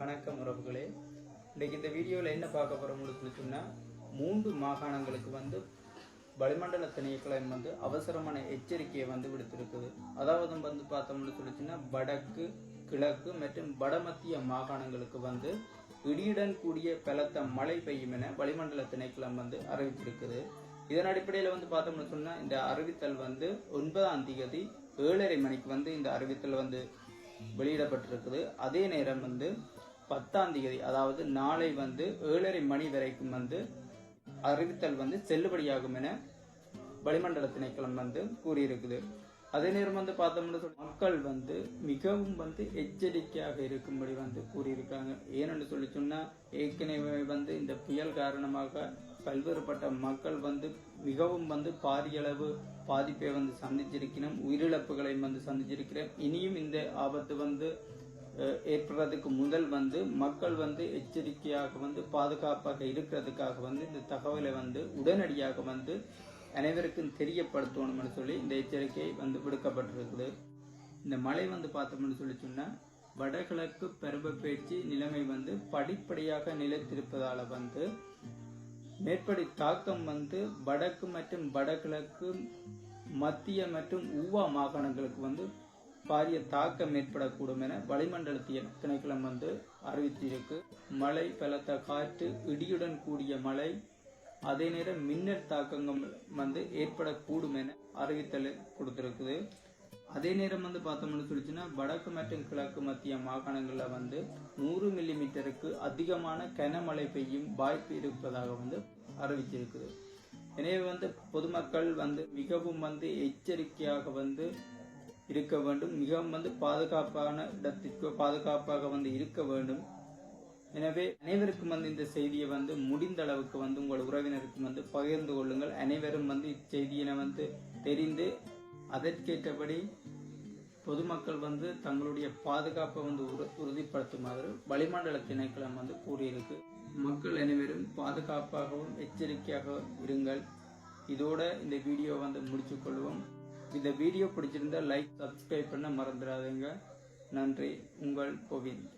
வணக்கம் உறவுகளே. இன்றைக்கு இந்த வீடியோவில் என்ன பார்க்க போகிறோம்னு சொன்னால், 3 மாகாணங்களுக்கு வளிமண்டல திணைக்களம் அவசரமான எச்சரிக்கையை விடுத்திருக்குது. அதாவது பார்த்தோம்னு சொல்லிச்சுன்னா, வடக்கு, கிழக்கு மற்றும் வடமத்திய மாகாணங்களுக்கு இடியுடன் கூடிய பலத்த மழை பெய்யும் என வளிமண்டல திணைக்களம் அறிவிச்சிருக்குது. இதன் அடிப்படையில் பார்த்தோம்னு சொன்னால், இந்த அறிவித்தல் 9ஆம் தேதி 7:30 மணிக்கு இந்த அறிவித்தல் வெளியிடப்பட்டிருக்குது. அதே நேரம் 10ஆம் தேதி அதாவது நாளை 7:30 மணி வரைக்கும் அறிவித்தல் செல்லுபடியாகும் என வளிமண்டல திணைக்களம் கூறியிருக்குது. அதே நேரம் பார்த்தோம்னு மக்கள் மிகவும் எச்சரிக்கையாக இருக்கும்படி கூறியிருக்காங்க. ஏனென்று சொன்னா, ஏற்கனவே இந்த புயல் காரணமாக பல்வேறுபட்ட மக்கள் மிகவும் பாரியளவு பாதிப்பை சந்திச்சிருக்கிறோம், உயிரிழப்புகளை சந்திச்சிருக்கிறோம். இனியும் இந்த ஆபத்து ஏற்படுறதுக்கு முதல் மக்கள் எச்சரிக்கையாக பாதுகாப்பாக இருக்கிறதுக்காக இந்த தகவலை உடனடியாக அனைவருக்கும் தெரியப்படுத்தணும்னு சொல்லி இந்த எச்சரிக்கை விடுக்கப்பட்டிருக்குது. இந்த மழை பார்த்தோம்னு சொன்னா, வடகிழக்கு பருவப்பெயர்ச்சி நிலைமை படிப்படியாக நிலைத்திருப்பதால மேற்படி தாக்கம் வடக்கு மற்றும் வடகிழக்கு, மத்திய மற்றும் ஊவா மாகாணங்களுக்கு பாரிய தாக்கம் ஏற்படக்கூடும் என வளிமண்டல திணைக்களம் அறிவித்திருக்கு. மழை, பலத்த காற்று, இடியுடன் கூடிய மழை, அதே நேரம் மின்னல் தாக்கங்கள் ஏற்படக்கூடும் என அறிவித்தல் கொடுத்திருக்குது. அதே நேரம் பார்த்தோம்னு சொல்லிச்சுன்னா, வடக்கு மற்றும் கிழக்கு மத்திய மாகாணங்கள்ல 100 மில்லிமீட்டருக்கு அதிகமான கனமழை பெய்யும் வாய்ப்பு இருப்பதாக அறிவிச்சிருக்குது. எனவே பொதுமக்கள் மிகவும் எச்சரிக்கையாக இருக்க வேண்டும். மிகவும் பாதுகாப்பான இடத்திற்கு பாதுகாப்பாக இருக்க வேண்டும். எனவே அனைவருக்கும் இந்த செய்தியை முடிந்த அளவுக்கு உங்கள் உறவினருக்கு பகிர்ந்து கொள்ளுங்கள். அனைவரும் இச்செய்தியினை தெரிந்து அதற்கேற்றபடி பொதுமக்கள் தங்களுடைய பாதுகாப்பை உறுதிப்படுத்துமாறு வளிமண்டல திணைக்களம் கூறியிருக்கு. மக்கள் அனைவரும் பாதுகாப்பாகவும் எச்சரிக்கையாகவும் இருங்கள். இதோட இந்த வீடியோ முடிச்சு கொள்வோம். இந்த வீடியோ பிடிச்சிருந்தா லைக், சப்ஸ்கிரைப் பண்ண மறந்துடாதீங்க. நன்றி. உங்கள் கோவிந்த்.